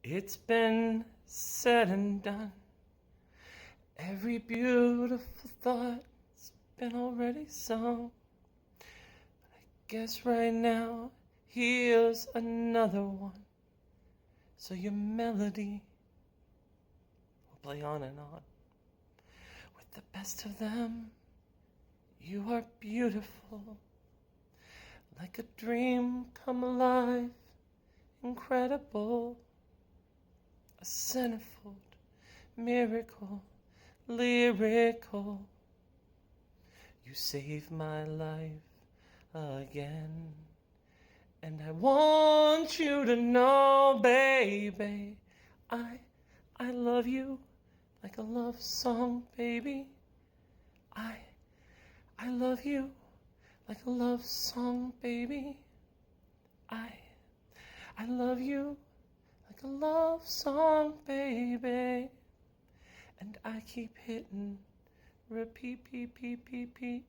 It's been said and done. Every beautiful thought's been already sung. But I guess right now, here's another one. So your melody will play on and on. With the best of them, you are beautiful. Like a dream come alive, incredible. A centerfold, miracle, lyrical. You saved my life again. And I want you to know, baby, I love you like a love song, baby. I love you like a love song, baby. I love you like a love song, baby. And I keep hitting repeat, repeat, repeat, repeat.